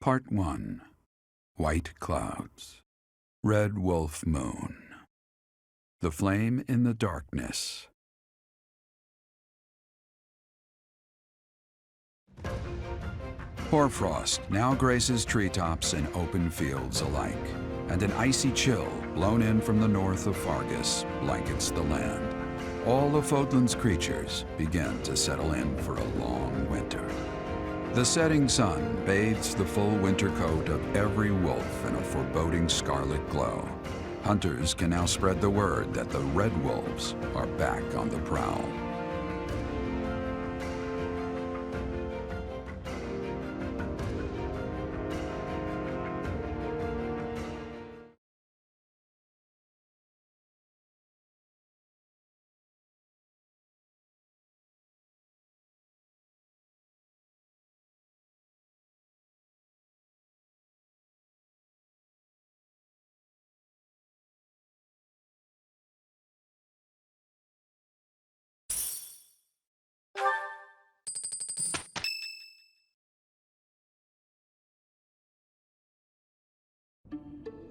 Part 1. White Clouds. Red Wolf Moon. The Flame in the Darkness. Hoarfrost now graces treetops and open fields alike, and an icy chill blown in from the north of Fargus blankets the land. All of Fodlan's creatures begin to settle in for a long winter. The setting sun bathes the full winter coat of every wolf in a foreboding scarlet glow. Hunters can now spread the word that the red wolves are back on the prowl.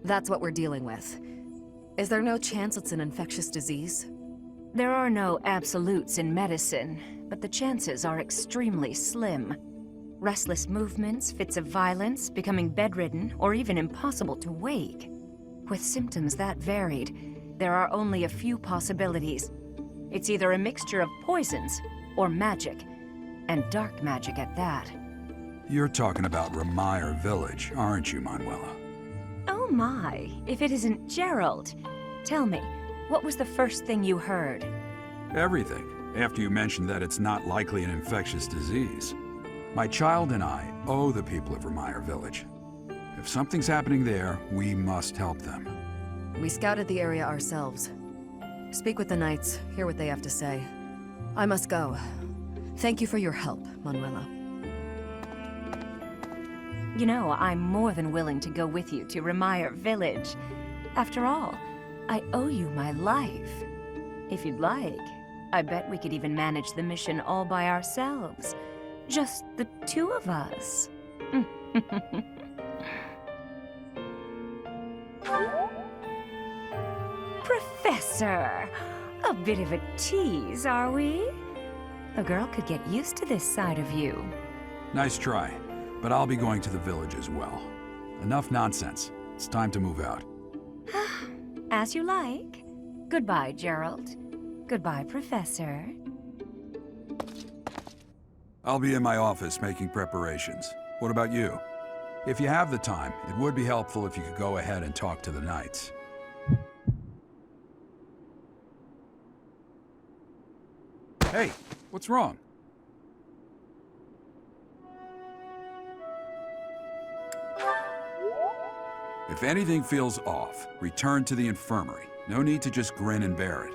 That's what we're dealing with. Is there no chance it's an infectious disease? There are no absolutes in medicine, but the chances are extremely slim. Restless movements, fits of violence, becoming bedridden, or even impossible to wake. With symptoms that varied, there are only a few possibilities. It's either a mixture of poisons or magic, and dark magic at that. You're talking about Remire Village, aren't you, Manuela? Oh my, if it isn't Gerald. Tell me, what was the first thing you heard? Everything, after you mentioned that it's not likely an infectious disease. My child and I owe the people of Remire Village. If something's happening there, we must help them. We scouted the area ourselves. Speak with the knights, hear what they have to say. I must go. Thank you for your help, Manuela. You know, I'm more than willing to go with you to Remire Village. After all, I owe you my life. If you'd like, I bet we could even manage the mission all by ourselves. Just the two of us. Professor! A bit of a tease, are we? A girl could get used to this side of you. Nice try, but I'll be going to the village as well. Enough nonsense. It's time to move out. As you like. Goodbye, Gerald. Goodbye, Professor. I'll be in my office making preparations. What about you? If you have the time, it would be helpful if you could go ahead and talk to the knights. Hey, what's wrong? If anything feels off, return to the infirmary. No need to just grin and bear it.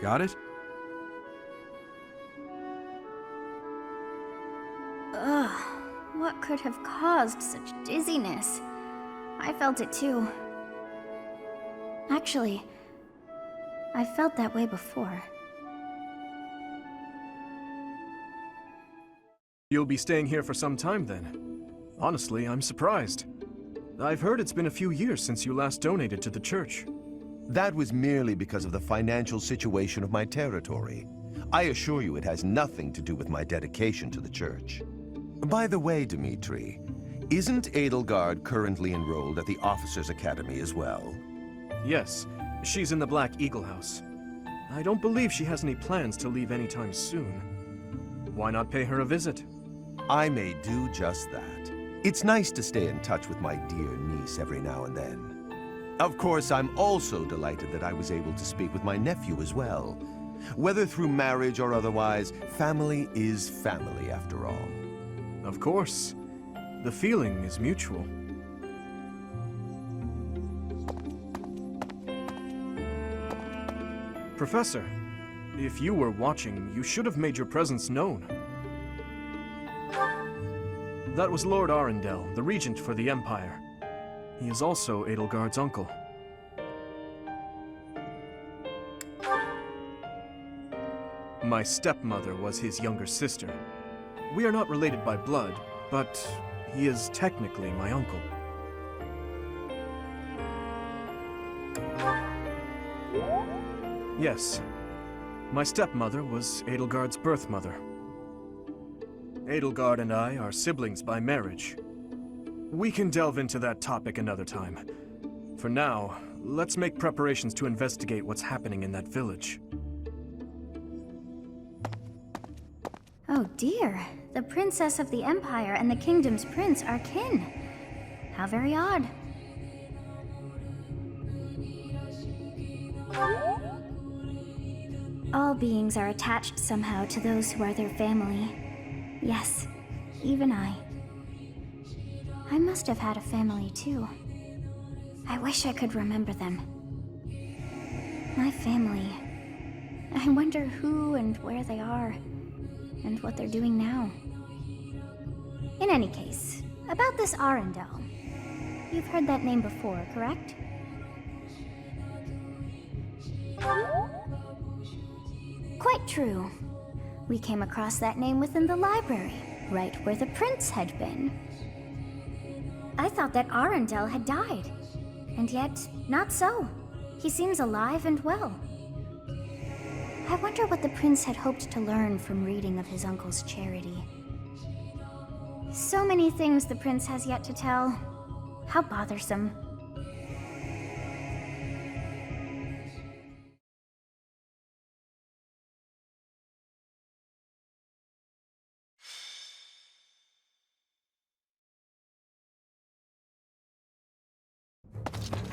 Got it? Ugh, what could have caused such dizziness? I felt it too. Actually, I felt that way before. You'll be staying here for some time then. Honestly, I'm surprised. I've heard it's been a few years since you last donated to the church. That was merely because of the financial situation of my territory. I assure you it has nothing to do with my dedication to the church. By the way, Dimitri, isn't Edelgard currently enrolled at the Officers' Academy as well? Yes, she's in the Black Eagle House. I don't believe she has any plans to leave anytime soon. Why not pay her a visit? I may do just that. It's nice to stay in touch with my dear niece every now and then. Of course, I'm also delighted that I was able to speak with my nephew as well. Whether through marriage or otherwise, family is family after all. Of course. The feeling is mutual. Professor, if you were watching, you should have made your presence known. That was Lord Arundel, the regent for the Empire. He is also Edelgard's uncle. My stepmother was his younger sister. We are not related by blood, but He is technically my uncle. Yes. My stepmother was Edelgard's birth mother. Edelgard and I are siblings by marriage. We can delve into that topic another time. For now, let's make preparations to investigate what's happening in that village. Oh dear. The princess of the Empire and the kingdom's prince are kin. How very odd. All beings are attached somehow to those who are their family. Yes, even I. I must have had a family too. I wish I could remember them. My family. I wonder who and where they are, and what they're doing now. In any case, about this Arundel. You've heard that name before, correct? Quite true. We came across that name within the library, right where the prince had been. I thought that Arundel had died, and yet, not so. He seems alive and well. I wonder what the prince had hoped to learn from reading of his uncle's charity. So many things the prince has yet to tell. How bothersome.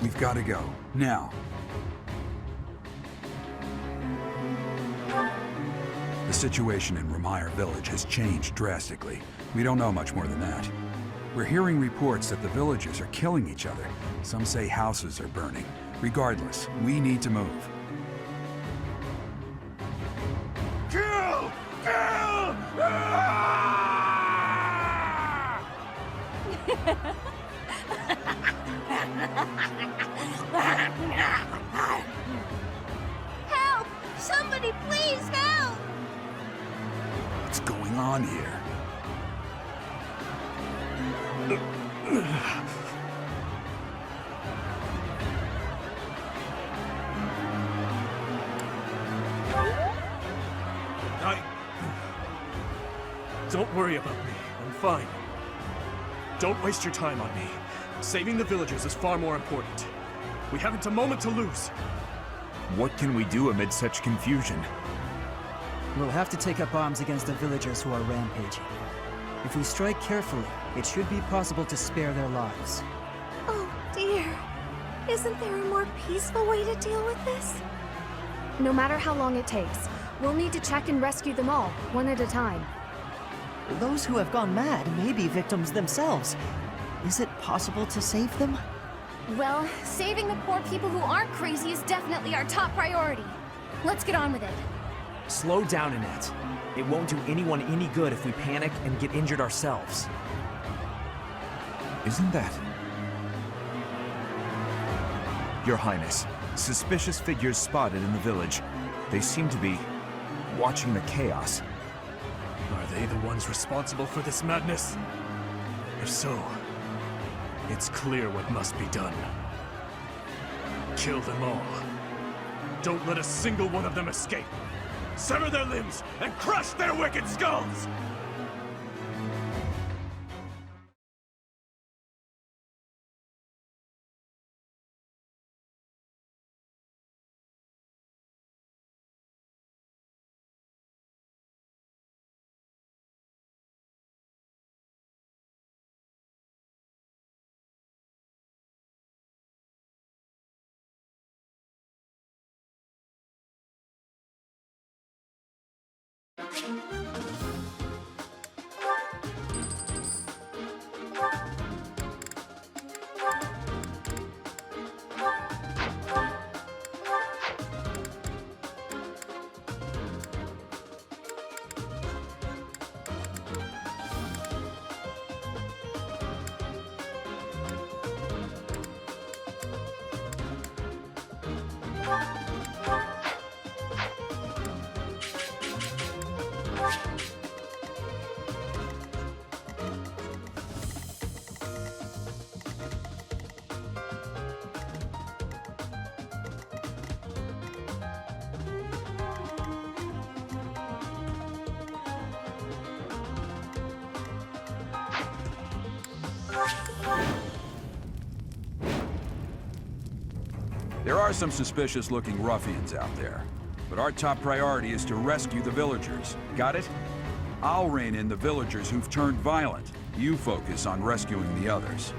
We've got to go. Now. The situation in Remire village has changed drastically. We don't know much more than that. We're hearing reports that the villagers are killing each other. Some say houses are burning. Regardless, we need to move. Kill! Kill! Help! Somebody please help! What's going on here? Don't worry about me. I'm fine. Don't waste your time on me. Saving the villagers is far more important. We haven't a moment to lose. What can we do amid such confusion? We'll have to take up arms against the villagers who are rampaging. If we strike carefully, it should be possible to spare their lives. Oh dear. Isn't there a more peaceful way to deal with this? No matter how long it takes, we'll need to check and rescue them all, one at a time. Those who have gone mad may be victims themselves. Is it possible to save them? Well, saving the poor people who aren't crazy is definitely our top priority. Let's get on with it. Slow down, Annette. It won't do anyone any good if we panic and get injured ourselves. Isn't that... Your Highness, suspicious figures spotted in the village. They seem to be watching the chaos. Are they the ones responsible for this madness? If so, it's clear what must be done. Kill them all. Don't let a single one of them escape. Sever their limbs and crush their wicked skulls! There are some suspicious-looking ruffians out there, but our top priority is to rescue the villagers. Got it? I'll rein in the villagers who've turned violent. You focus on rescuing the others.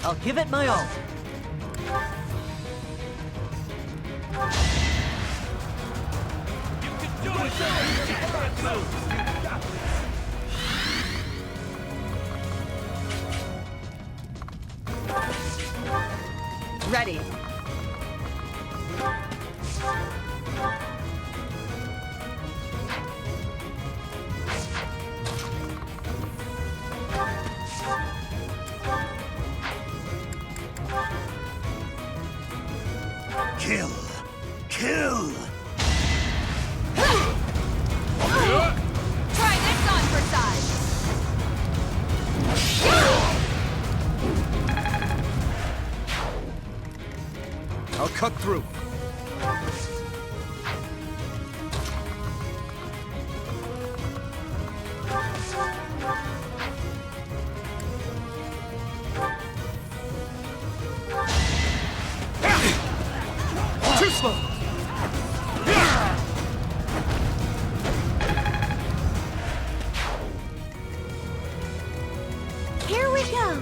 I'll give it my all. Ready. Kill! Kill! Try this on for size! I'll cut through. Too slow! Here we go!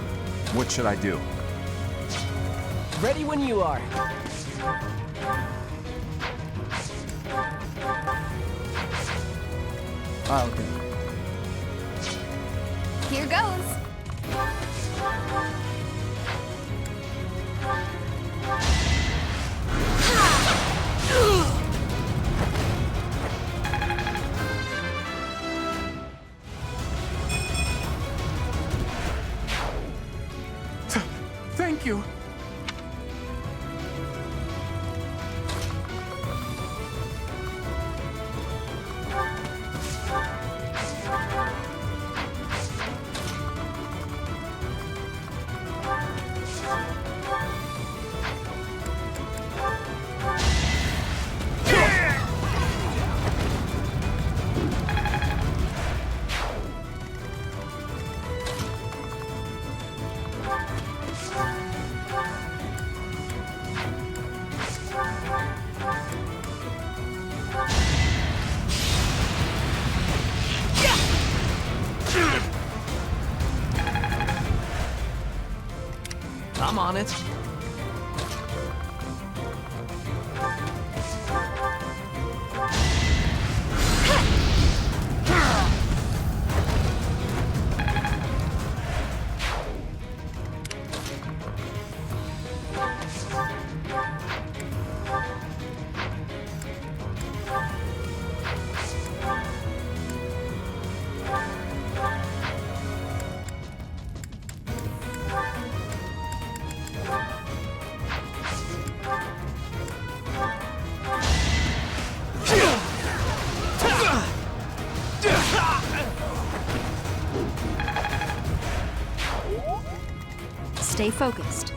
What should I do? Ready when you are. I'll go. Here goes! Thank you! I'm on it. Stay focused.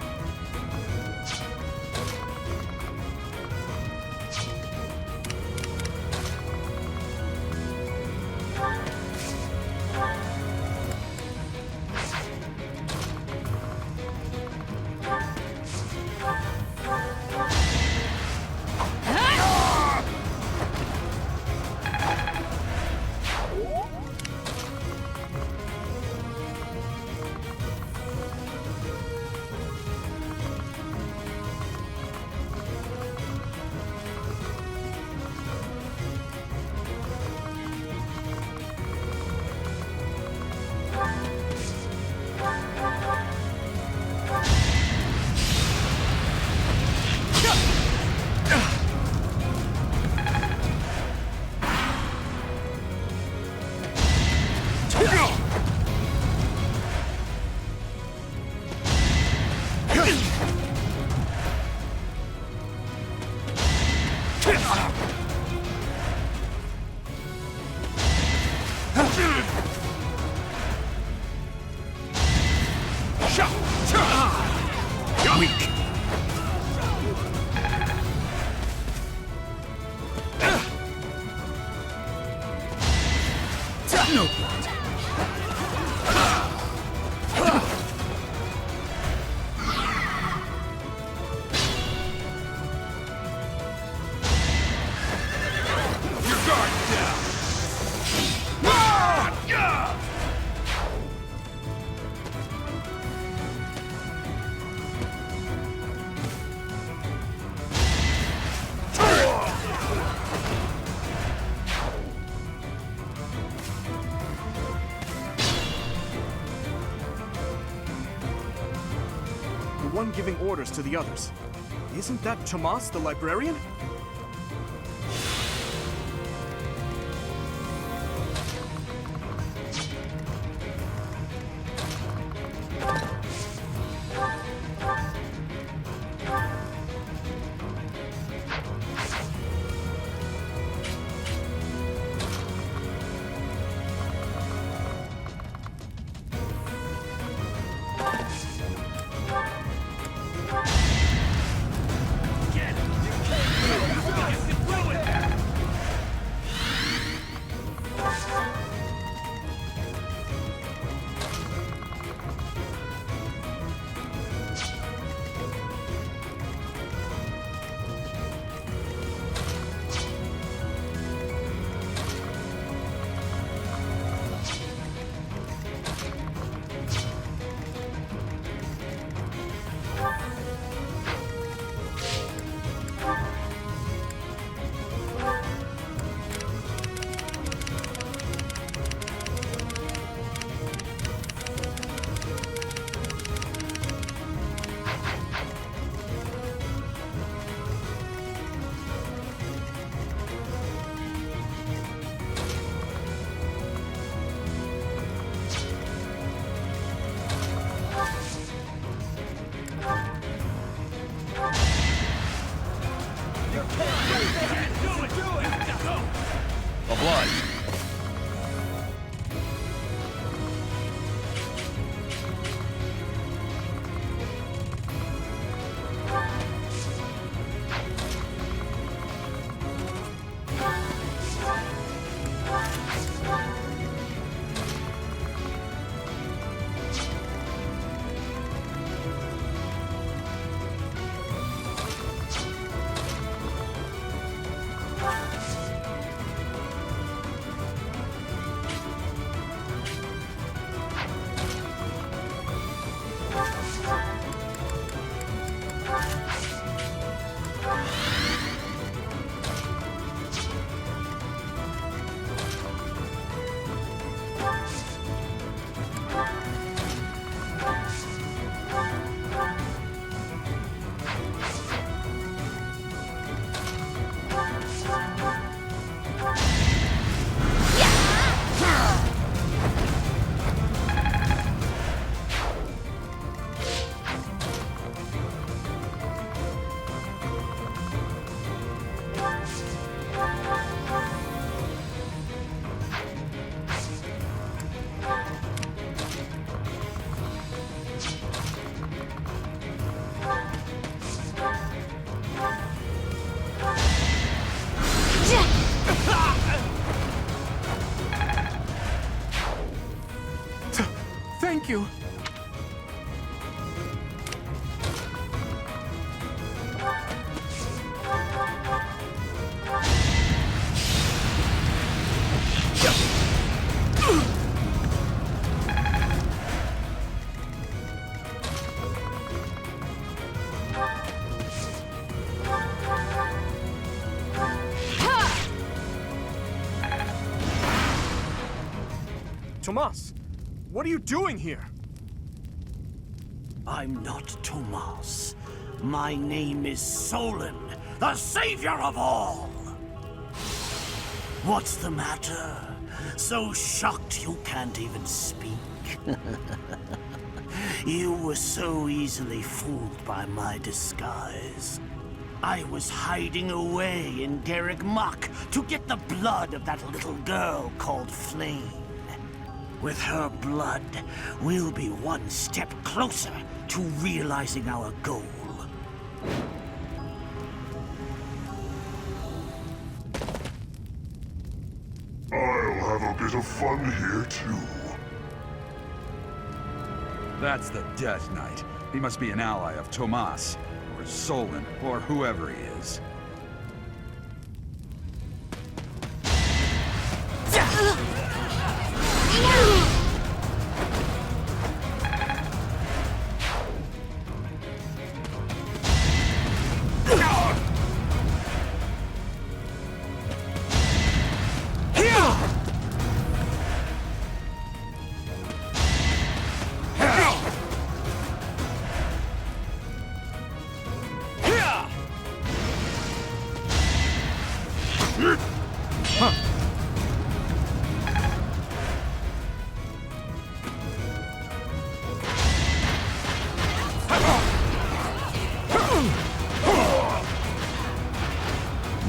one giving orders to the others. Isn't that Tomas, the librarian? Thank you. Tomas, what are you doing here? I'm not Tomas. My name is Solon, the savior of all! What's the matter? So shocked you can't even speak? You were so easily fooled by my disguise. I was hiding away in Garrick Mach to get the blood of that little girl called Flame. With her blood, we'll be one step closer to realizing our goal. I'll have a bit of fun here, too. That's the Death Knight. He must be an ally of Tomas, or Solon, or whoever he is.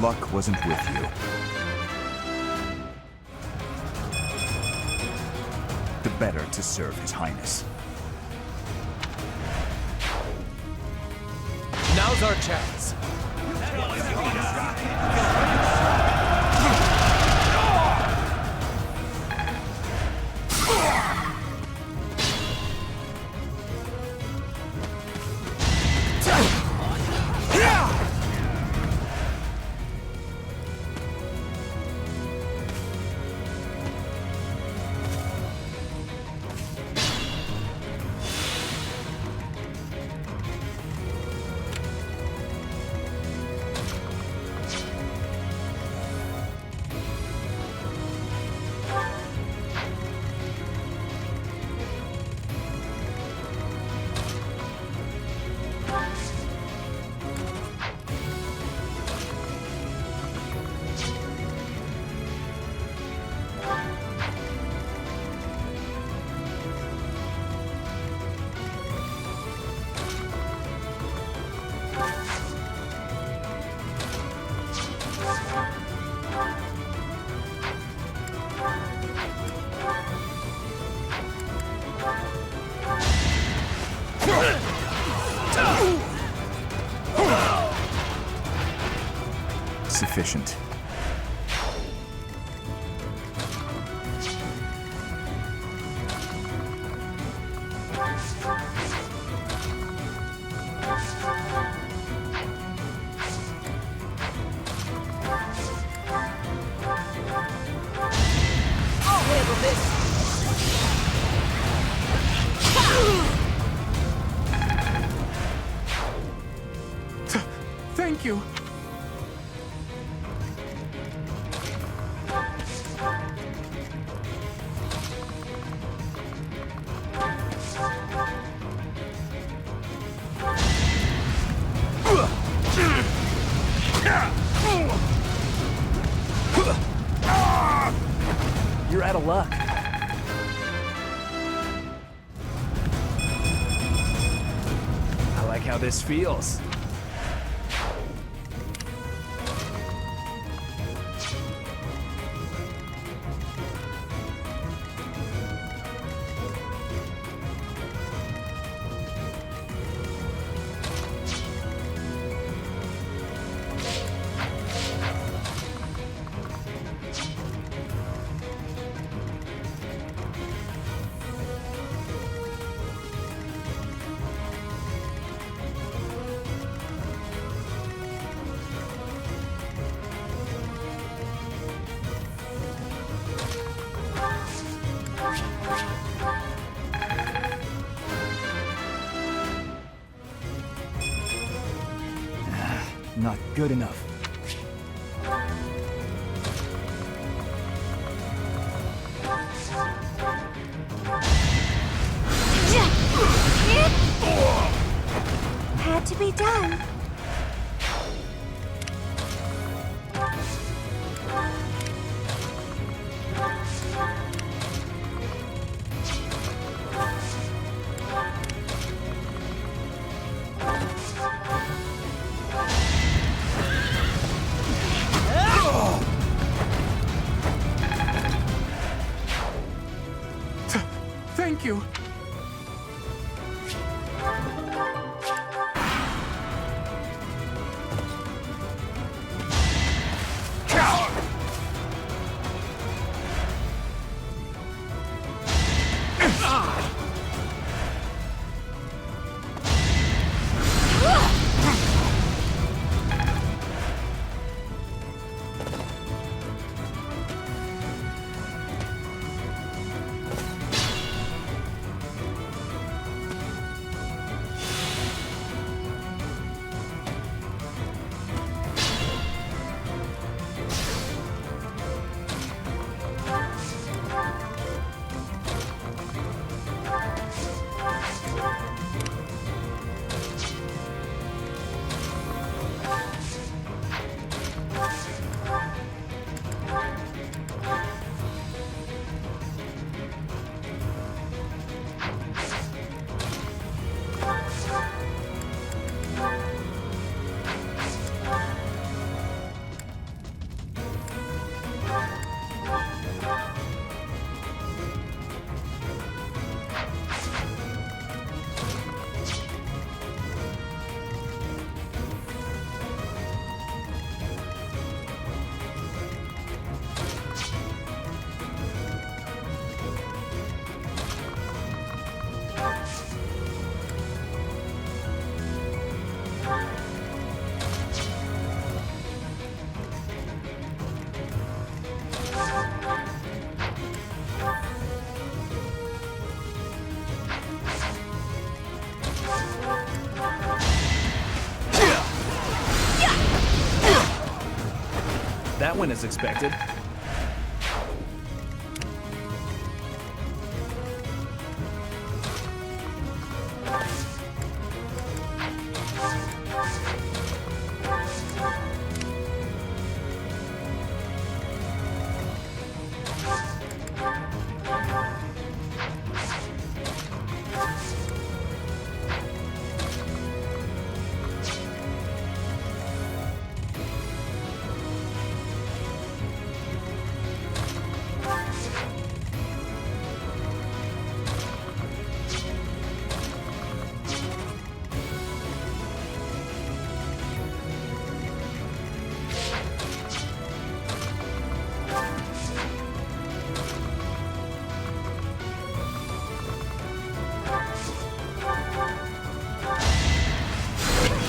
luck wasn't with you. The better to serve His Highness. Now's our chance. Sufficient. I'll handle this! Thank you. You're out of luck. I like how this feels. Not good enough. Had to be done. Thank you. That went as expected.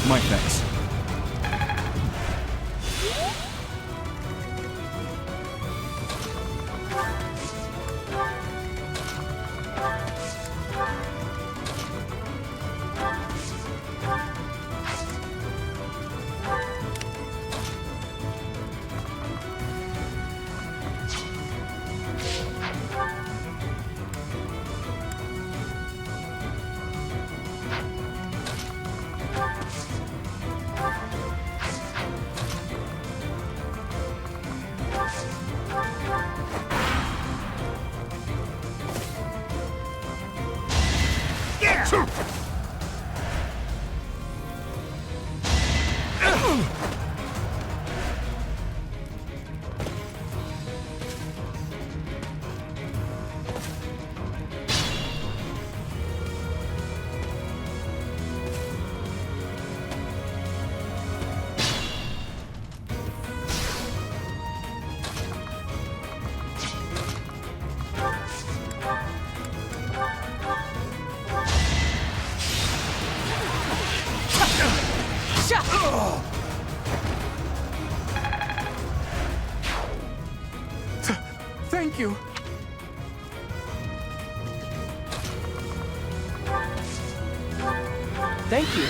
My thanks. Thank you. Thank you.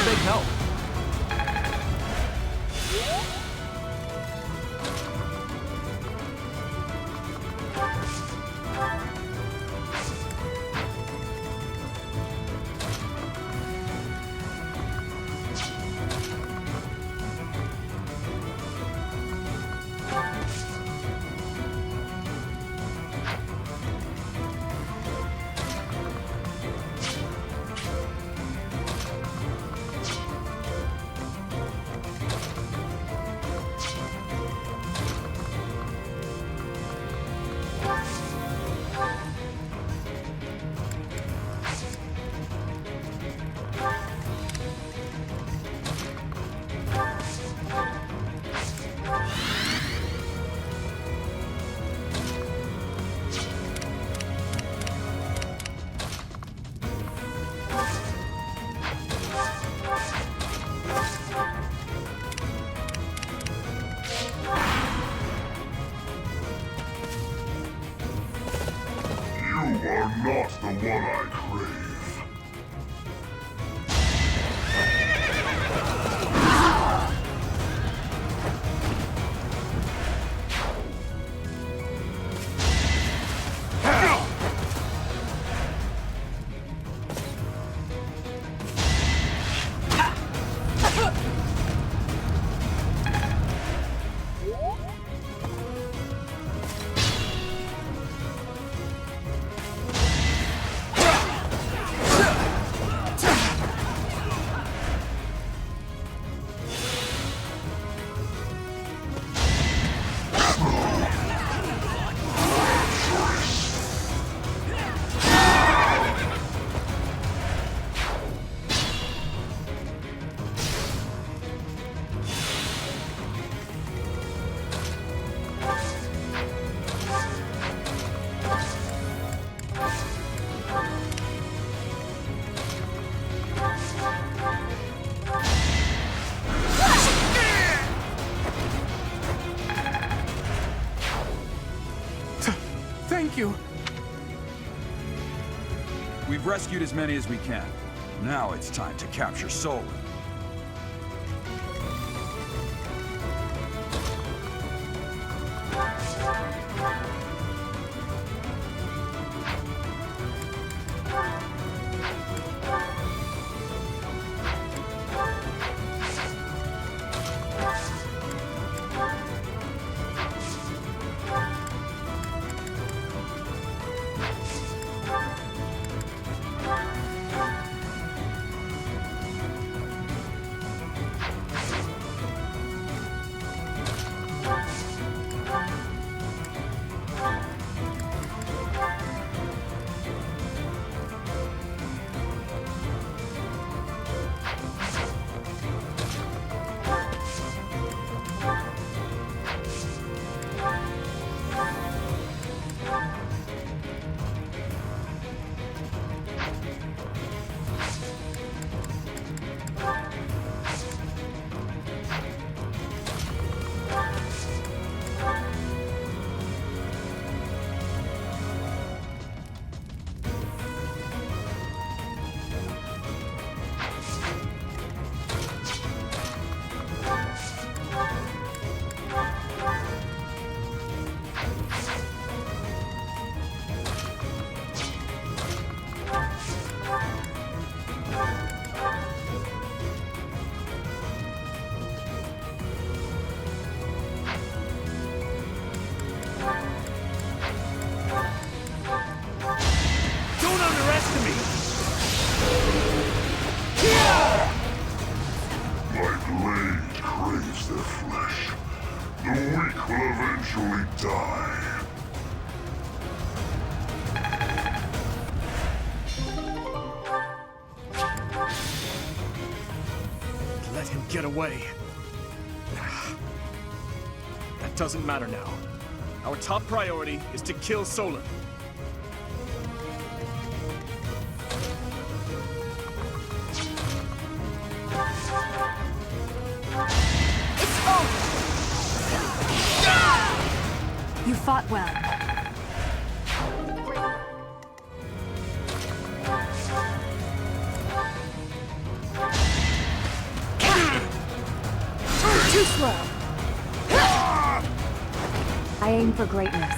Big help. You are not the one I crave. Thank you! We've rescued as many as we can. Now it's time to capture Solon. Die. Let him get away. That doesn't matter now. Our top priority is to kill Solon. It's over! You fought well. Too slow. I aim for greatness.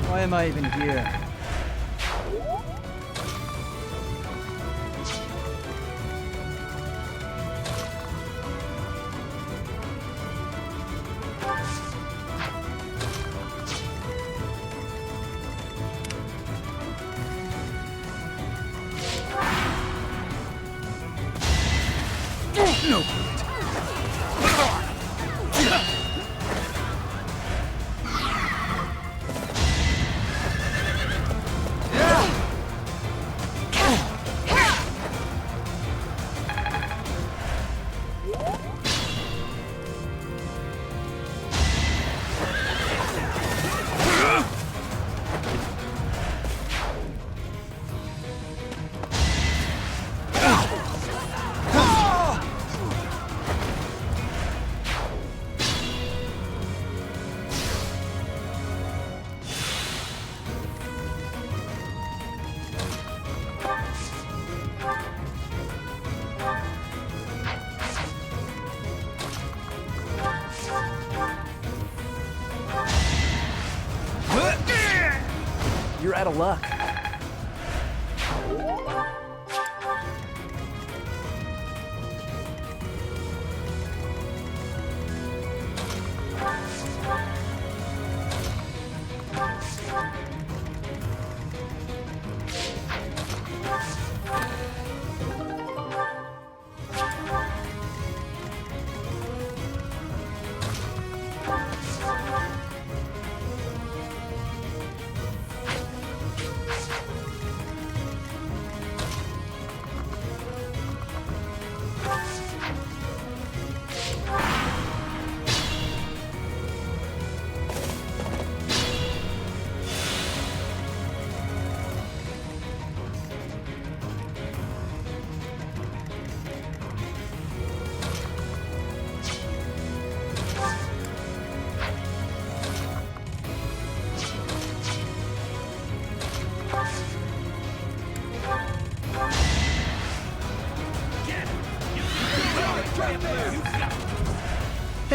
Why am I even here? No! You're out of luck.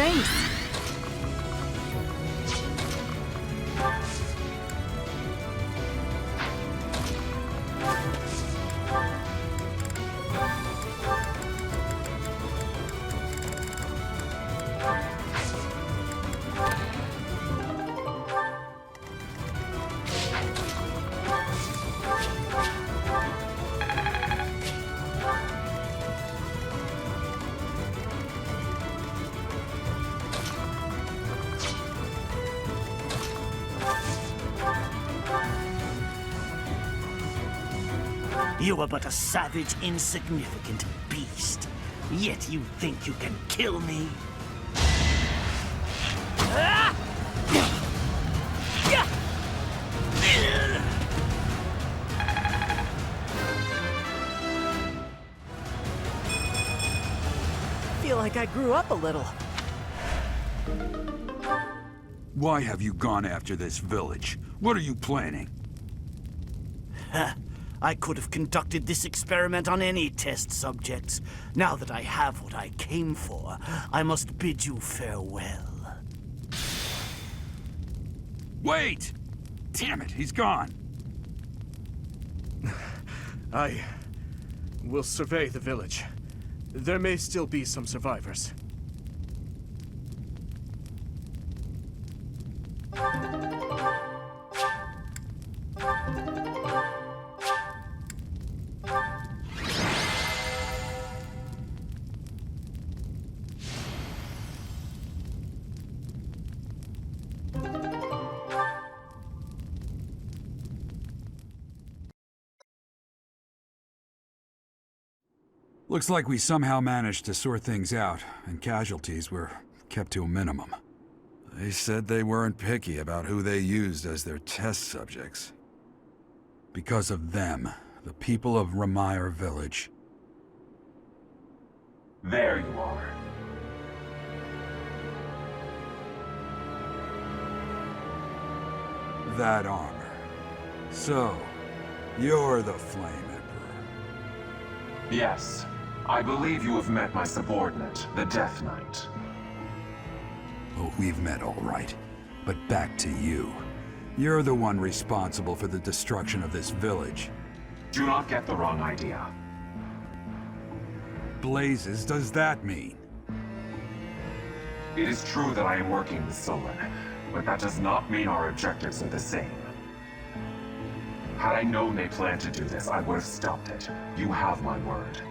Thanks. You are but a savage, insignificant beast. Yet you think you can kill me? Feel like I grew up a little. Why have you gone after this village? What are you planning? I could have conducted this experiment on any test subjects. Now that I have what I came for, I must bid you farewell. Wait! Damn it, he's gone. I will survey the village. There may still be some survivors. Looks like we somehow managed to sort things out, and casualties were kept to a minimum. They said they weren't picky about who they used as their test subjects. Because of them, the people of Remire Village. There you are. That armor. So, you're the Flame Emperor. Yes. I believe you have met my subordinate, the Death Knight. Oh, we've met all right. But back to you. You're the one responsible for the destruction of this village. Do not get the wrong idea. Blazes does that mean? It is true that I am working with Solon, but that does not mean our objectives are the same. Had I known they planned to do this, I would have stopped it. You have my word.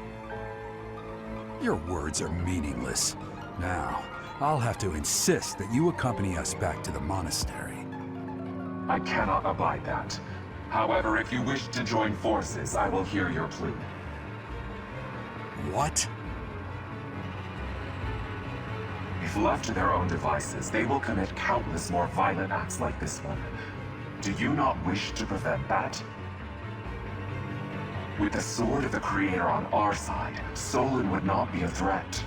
Your words are meaningless. Now, I'll have to insist that you accompany us back to the monastery. I cannot abide that. However, if you wish to join forces, I will hear your plea. What? If left to their own devices, they will commit countless more violent acts like this one. Do you not wish to prevent that? With the sword of the Creator on our side, Solon would not be a threat.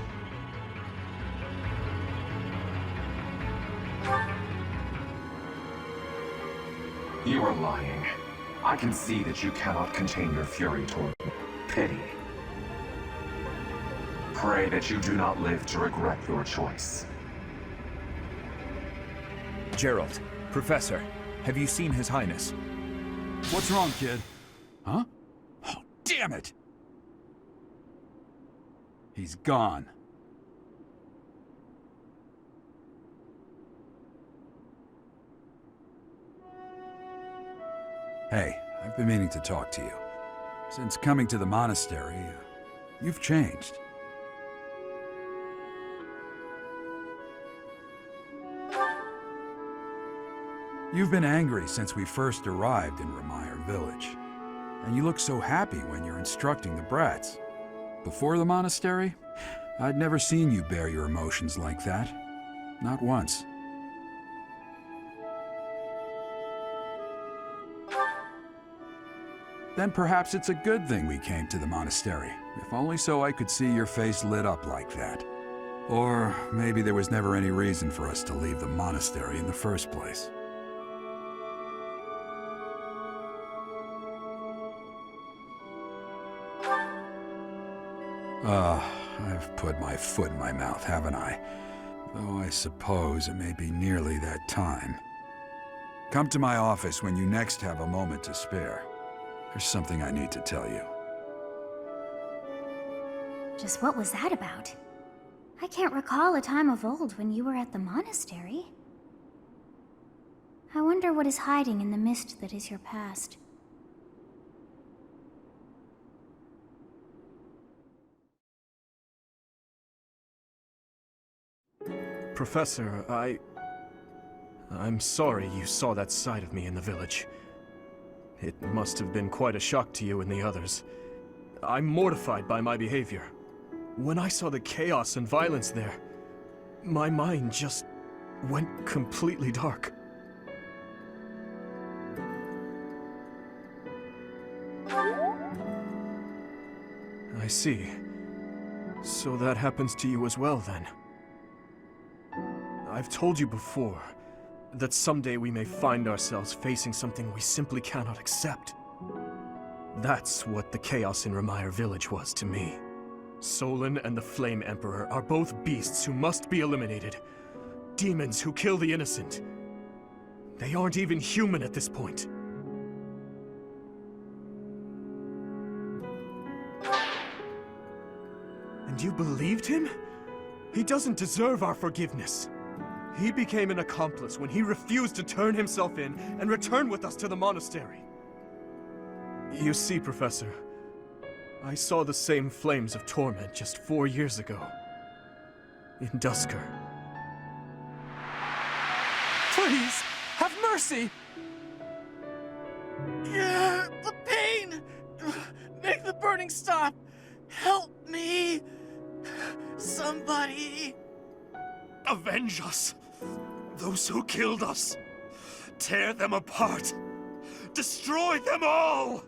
You are lying. I can see that you cannot contain your fury toward me. Pity. Pray that you do not live to regret your choice. Gerald, Professor, have you seen His Highness? What's wrong, kid? Huh? Oh, damn it! He's gone. Hey, I've been meaning to talk to you. Since coming to the monastery, you've changed. You've been angry since we first arrived in Remire Village. And you look so happy when you're instructing the brats. Before the monastery, I'd never seen you bear your emotions like that. Not once. Then perhaps it's a good thing we came to the monastery, if only so I could see your face lit up like that. Or maybe there was never any reason for us to leave the monastery in the first place. I've put my foot in my mouth, haven't I? Though I suppose it may be nearly that time. Come to my office when you next have a moment to spare. There's something I need to tell you. Just what was that about? I can't recall a time of old when you were at the monastery. I wonder what is hiding in the mist that is your past. Professor, I'm sorry you saw that side of me in the village. It must have been quite a shock to you and the others. I'm mortified by my behavior. When I saw the chaos and violence there, my mind just went completely dark. I see. So that happens to you as well, then. I've told you before that someday we may find ourselves facing something we simply cannot accept. That's what the chaos in Remire village was to me. Solon and the Flame Emperor are both beasts who must be eliminated. Demons who kill the innocent. They aren't even human at this point. And you believed him? He doesn't deserve our forgiveness. He became an accomplice when he refused to turn himself in and return with us to the monastery. You see, Professor, I saw the same flames of torment just 4 years ago. In Duscur. Please, have mercy! Yeah, the pain! Make the burning stop! Help me! Somebody! Avenge us! Those who killed us! Tear them apart! Destroy them all!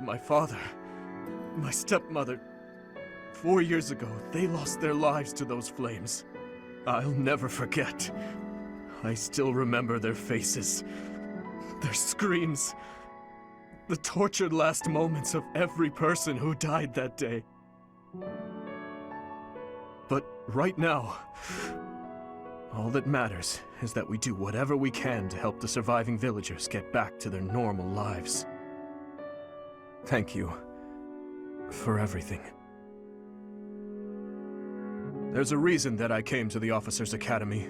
My father, my stepmother, 4 years ago, they lost their lives to those flames. I'll never forget. I still remember their faces, their screams, the tortured last moments of every person who died that day. But right now, all that matters is that we do whatever we can to help the surviving villagers get back to their normal lives. Thank you for everything. There's a reason that I came to the Officers' Academy.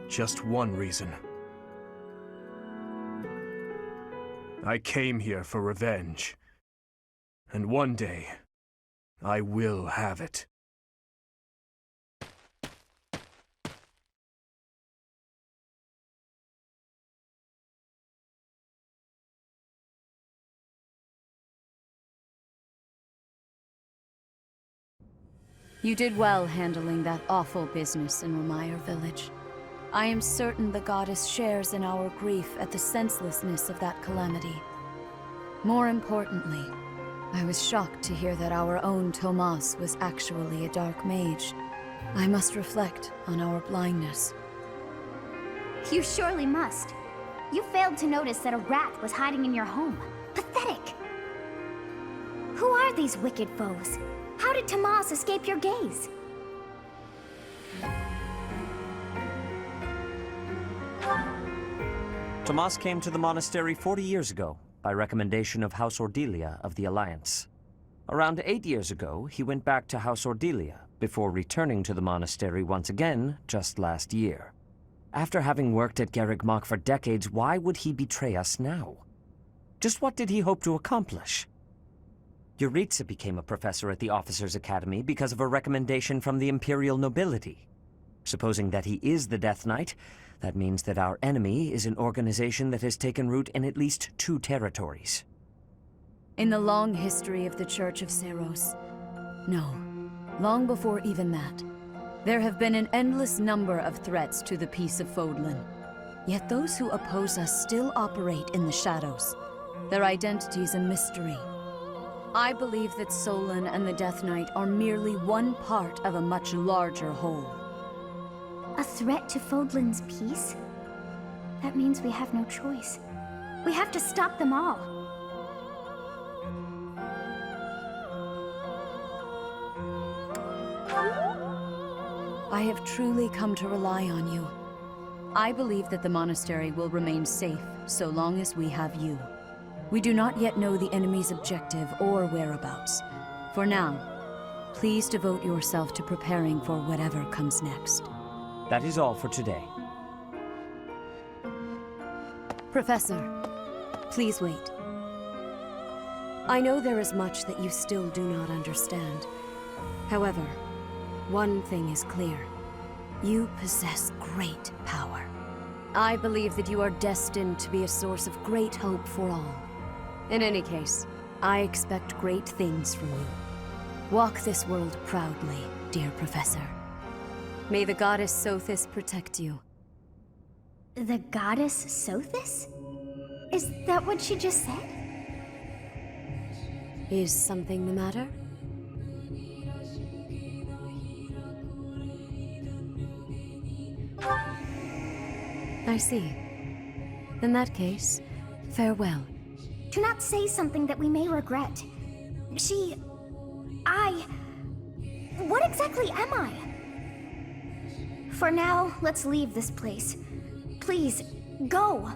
Just one reason. I came here for revenge. And one day, I will have it. You did well handling that awful business in Remire village. I am certain the goddess shares in our grief at the senselessness of that calamity. More importantly, I was shocked to hear that our own Tomas was actually a dark mage. I must reflect on our blindness. You surely must. You failed to notice that a rat was hiding in your home. Pathetic! Who are these wicked foes? How did Tomas escape your gaze? Tomas came to the monastery 40 years ago, by recommendation of House Ordelia of the Alliance. Around 8 years ago, he went back to House Ordelia, before returning to the monastery once again, just last year. After having worked at Garreg Mach for decades, why would he betray us now? Just what did he hope to accomplish? Yuritsa became a professor at the Officers' Academy because of a recommendation from the Imperial nobility. Supposing that he is the Death Knight, that means that our enemy is an organization that has taken root in at least 2 territories. In the long history of the Church of Seros, no, long before even that, there have been an endless number of threats to the peace of Fodlan. Yet those who oppose us still operate in the shadows, their identities a mystery. I believe that Solon and the Death Knight are merely one part of a much larger whole. A threat to Fodlan's peace? That means we have no choice. We have to stop them all. I have truly come to rely on you. I believe that the monastery will remain safe so long as we have you. We do not yet know the enemy's objective or whereabouts. For now, please devote yourself to preparing for whatever comes next. That is all for today. Professor, please wait. I know there is much that you still do not understand. However, one thing is clear. You possess great power. I believe that you are destined to be a source of great hope for all. In any case, I expect great things from you. Walk this world proudly, dear Professor. May the goddess Sothis protect you. The goddess Sothis? Is that what she just said? Is something the matter? I see. In that case, farewell. Do not say something that we may regret. What exactly am I? For now, let's leave this place. Please, go!